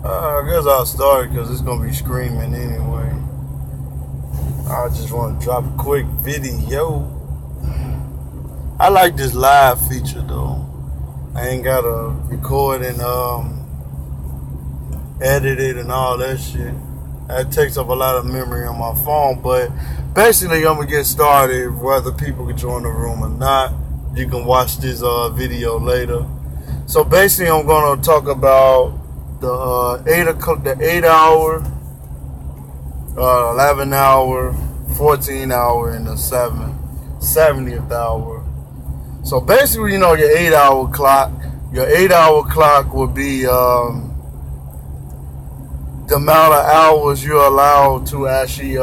I guess I'll start because it's gonna be screaming anyway. I just want to drop a quick video. I like this live feature though. I ain't gotta record and edit it and all that shit. That takes up a lot of memory on my phone. But basically, I'm gonna get started. Whether people can join the room or not, you can watch this video later. So basically, I'm gonna talk about the 8 hour, 11 hour, 14 hour, and the 70th hour. So basically, you know, your 8 hour clock. Your 8 hour clock would be the amount of hours you're allowed to actually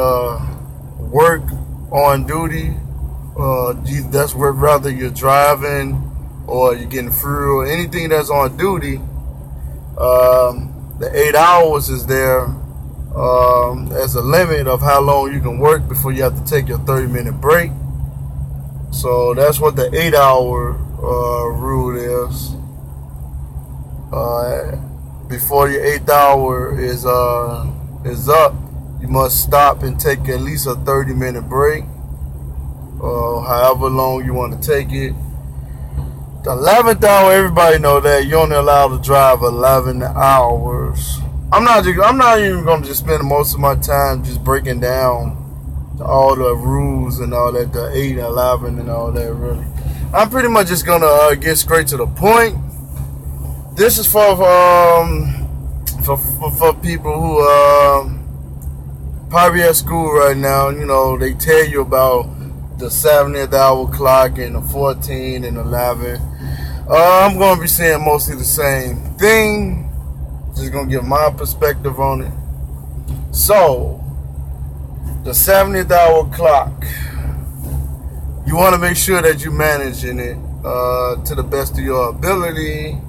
work on duty. That's whether you're driving or you're getting fuel, anything that's on duty. The 8 hours is there as a limit of how long you can work before you have to take your 30-minute break. So that's what the 8 hour rule is. Before your 8th hour is up, you must stop and take at least a 30-minute break, however long you want to take it. The 11th hour, everybody know that you're only allowed to drive 11 hours. I'm not even going to just spend most of my time just breaking down all the rules and all that, the 8, 11, and all that. Really, I'm pretty much just gonna get straight to the point. This is for people who probably at school right now. You know, they tell you about the 70th hour clock and the 14 and 11. I'm going to be saying mostly the same thing. Just going to give my perspective on it. So, the 70th hour clock, you want to make sure that you're managing it to the best of your ability,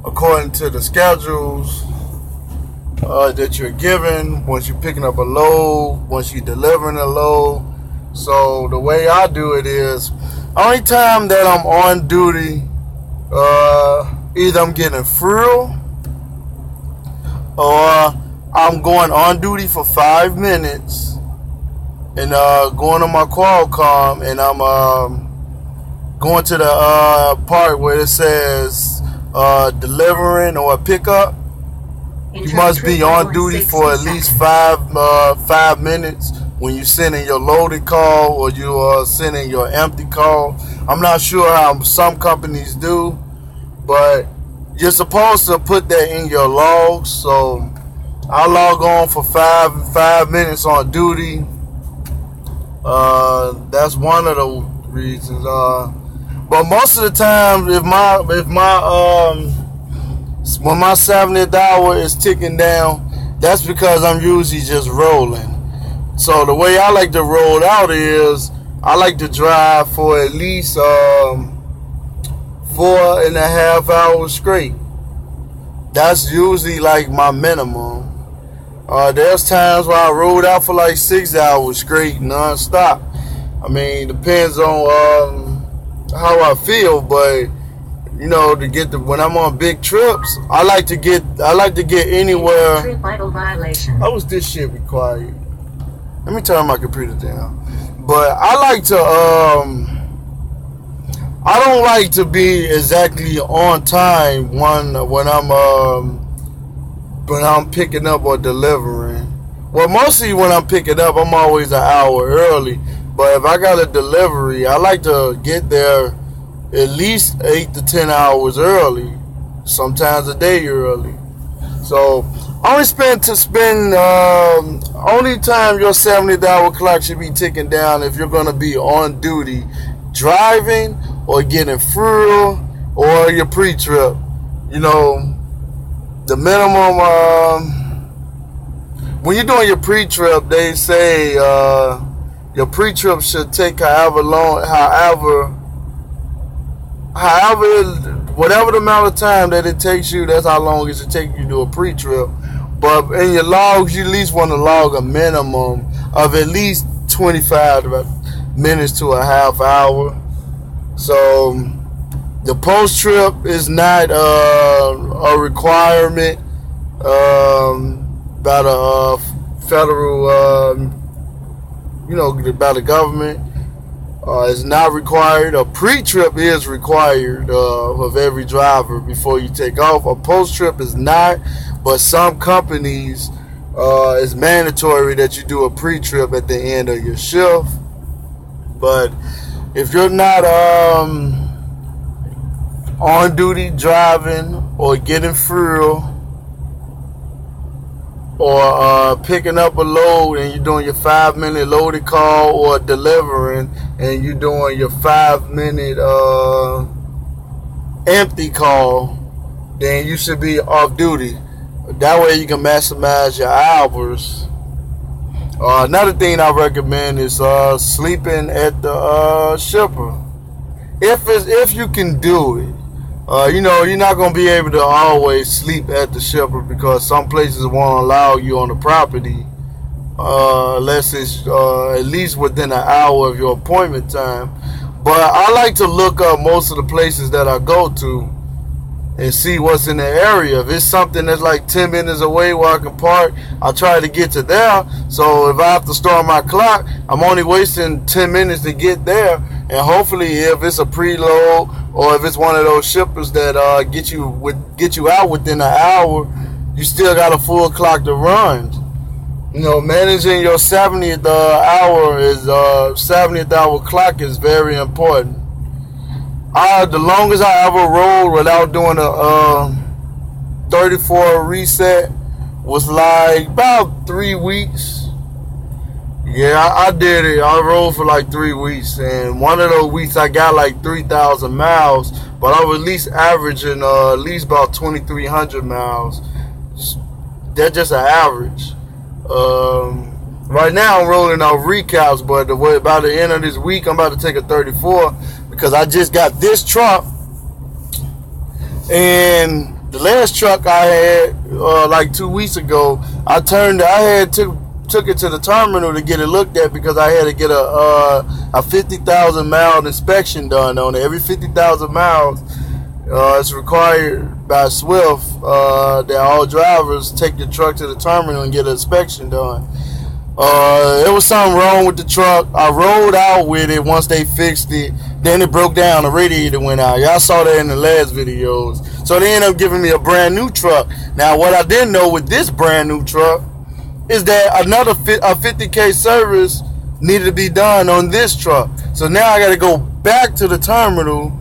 according to the schedules that you're given. Once you're picking up a load, once you're delivering a load. So the way I do it is, only time that I'm on duty, either I'm getting fuel or I'm going on duty for 5 minutes and going on my Qualcomm, and I'm going to the part where it says delivering or pickup. You must be on duty for at least 5 minutes when you're sending your loaded call or you are sending your empty call. I'm not sure how some companies do, but you're supposed to put that in your logs. So I log on for 5 minutes on duty. That's one of the reasons. But most of the time, when my 70th hour is ticking down, that's because I'm usually just rolling. So the way I like to roll out is I like to drive for at least 4.5 hours straight. That's usually like my minimum. There's times where I rolled out for like 6 hours straight, non-stop. I mean, depends on how I feel, but you know, when I'm on big trips, I like to get anywhere. Trip vital violation. How was this shit required? Let me turn my computer down. But I like to I don't like to be exactly on time when I'm picking up or delivering. Well, mostly when I'm picking up, I'm always an hour early. But if I got a delivery, I like to get there at least 8 to 10 hours early, sometimes a day early. So only time your 70th hour clock should be ticking down if you're going to be on duty driving or getting fuel or your pre-trip. You know, the minimum when you're doing your pre-trip, they say your pre-trip should take however whatever the amount of time that it takes you, that's how long it should take you to do a pre-trip. But in your logs, you at least want to log a minimum of at least 25 minutes to a half hour. So the post trip is not a requirement by the federal, by the government. It's not required. A pre-trip is required of every driver before you take off. A post-trip is not, but some companies, it's mandatory that you do a pre-trip at the end of your shift. But if you're not on duty driving or getting fuel or picking up a load and you're doing your 5-minute loaded call, or delivering and you're doing your 5-minute empty call, then you should be off duty. That way you can maximize your hours. Another thing I recommend is sleeping at the shipper. If you can do it. You're not going to be able to always sleep at the shipper, because some places won't allow you on the property unless it's at least within an hour of your appointment time. But I like to look up most of the places that I go to and see what's in the area. If it's something that's like 10 minutes away where I can park, I try to get to there. So if I have to start my clock, I'm only wasting 10 minutes to get there. And hopefully, if it's a preload or if it's one of those shippers that get you out within an hour, you still got a full clock to run. Managing your 70th hour clock is very important. The longest I ever rolled without doing a 34 reset was like about 3 weeks. Yeah, I did it. I rolled for like 3 weeks, and one of those weeks I got like 3,000 miles, but I was at least averaging at least about 2,300 miles. That's just an average. Right now I'm rolling off recaps, but by the end of this week I'm about to take a 34, because I just got this truck, and the last truck I had like 2 weeks ago, took it to the terminal to get it looked at, because I had to get a 50,000 mile inspection done on it. Every 50,000 miles, it's required by Swift that all drivers take the truck to the terminal and get an inspection done. There was something wrong with the truck. I rolled out with it once they fixed it. Then it broke down. The radiator went out. Y'all saw that in the last videos. So they ended up giving me a brand new truck. Now, what I didn't know with this brand new truck is that another 50K service needed to be done on this truck. So now I got to go back to the terminal.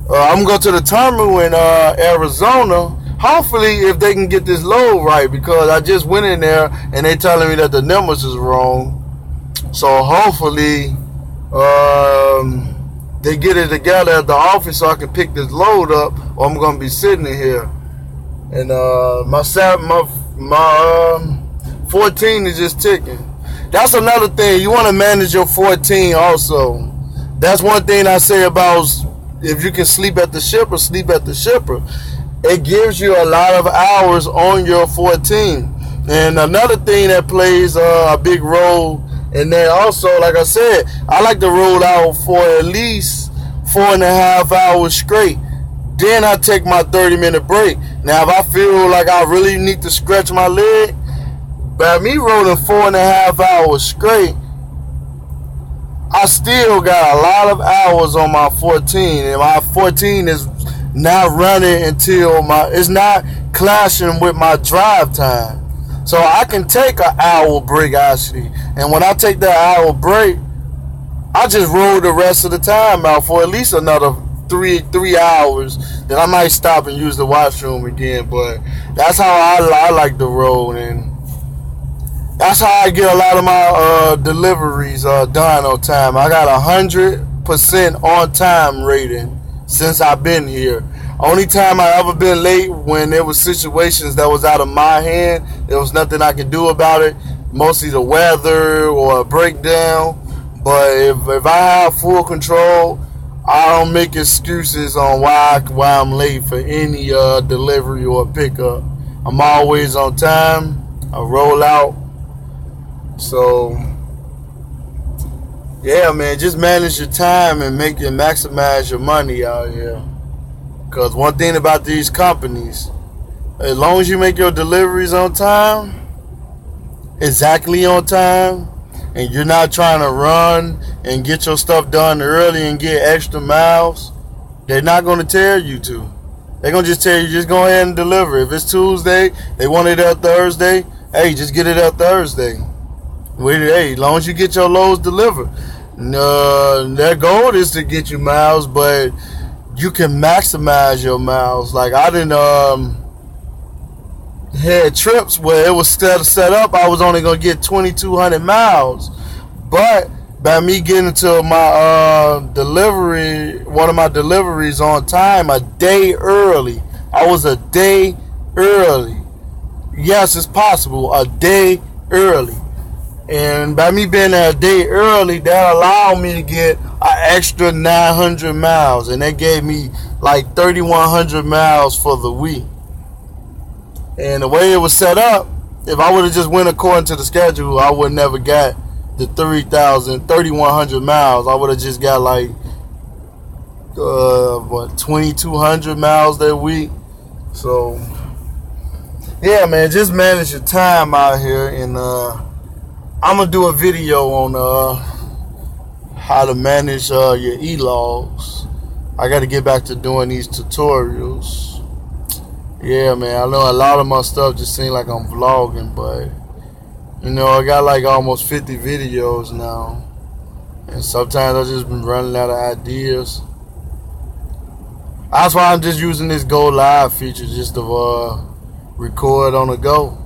I'm going to go to the terminal in Arizona. Hopefully, if they can get this load right, because I just went in there and they telling me that the numbers is wrong. So hopefully, they get it together at the office so I can pick this load up, or I'm going to be sitting in here. And my 14 is just ticking. That's another thing. You want to manage your 14 also. That's one thing I say about, if you can sleep at the shipper, sleep at the shipper. It gives you a lot of hours on your 14. And another thing that plays a big role in there also, like I said, I like to roll out for at least 4.5 hours straight. Then I take my 30-minute break. Now, if I feel like I really need to stretch my leg, by me rolling 4.5 hours straight, I still got a lot of hours on my 14, and my 14 is not running until it's not clashing with my drive time. So I can take an hour break actually, and when I take that hour break, I just roll the rest of the time out for at least another three hours. Then I might stop and use the washroom again, but that's how I like to roll, and that's how I get a lot of my deliveries done on time. I got 100% on time rating since I've been here. Only time I ever been late when there was situations that was out of my hand. There was nothing I could do about it. Mostly the weather or a breakdown. But if I have full control, I don't make excuses on why I'm late for any delivery or pickup. I'm always on time. I roll out. So yeah, man, just manage your time and maximize your money out here. Because one thing about these companies, As long as you make your deliveries on time, exactly on time, and you're not trying to run and get your stuff done early and get extra miles, they're not going to tell you to. They're going to just tell you, just go ahead and deliver. If it's Tuesday, they want it out Thursday, hey, just get it out Thursday. Hey, as long as you get your loads delivered. Their goal is to get you miles, but you can maximize your miles. Like, I didn't had trips where it was set up, I was only going to get 2,200 miles. But by me getting to my delivery, one of my deliveries on time, a day early. I was a day early. Yes, it's possible, a day early. And by me being a day early, that allowed me to get an extra 900 miles. And that gave me like 3,100 miles for the week. And the way it was set up, if I would have just went according to the schedule, I would never got the 3,100 miles. I would have just got like 2,200 miles that week. So yeah, man, just manage your time out here. And I'm gonna do a video on how to manage your e-logs. I got to get back to doing these tutorials. Yeah, man, I know a lot of my stuff just seems like I'm vlogging, but you know, I got like almost 50 videos now, and sometimes I just been running out of ideas. That's why I'm just using this Go Live feature just to record on the go.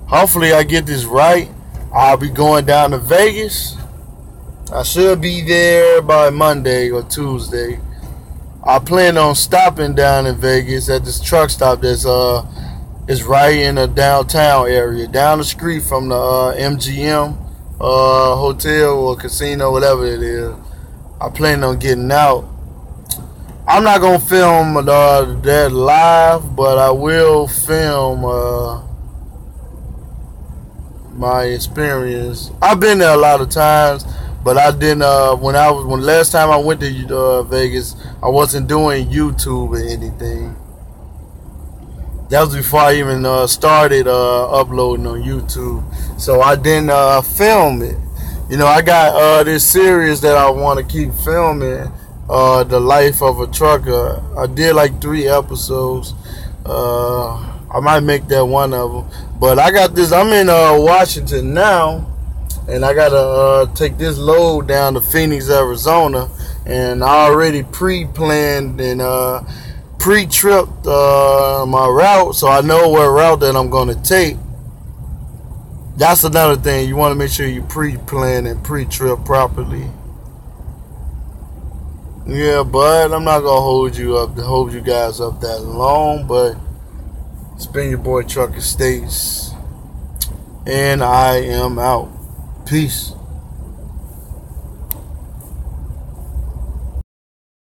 Hopefully I get this right. I'll be going down to Vegas. I should be there by Monday or Tuesday. I plan on stopping down in Vegas at this truck stop that's is right in the downtown area, down the street from the MGM hotel or casino, whatever it is. I plan on getting out. I'm not gonna film that live, but I will film my experience. I've been there a lot of times, but I didn't. When last time I went to Vegas, I wasn't doing YouTube or anything. That was before I even started uploading on YouTube, so I didn't film it. You know, I got this series that I want to keep filming, the life of a trucker. I did like 3 episodes. I might make that one of them. But I got this. I'm in Washington now, and I gotta take this load down to Phoenix, Arizona, and I already pre-planned and pre-tripped my route, so I know what route that I'm gonna take. That's another thing. You want to make sure you pre-plan and pre-trip properly. Yeah, but I'm not gonna hold you guys up that long. But it's been your boy Trucker States, and I am out. Peace.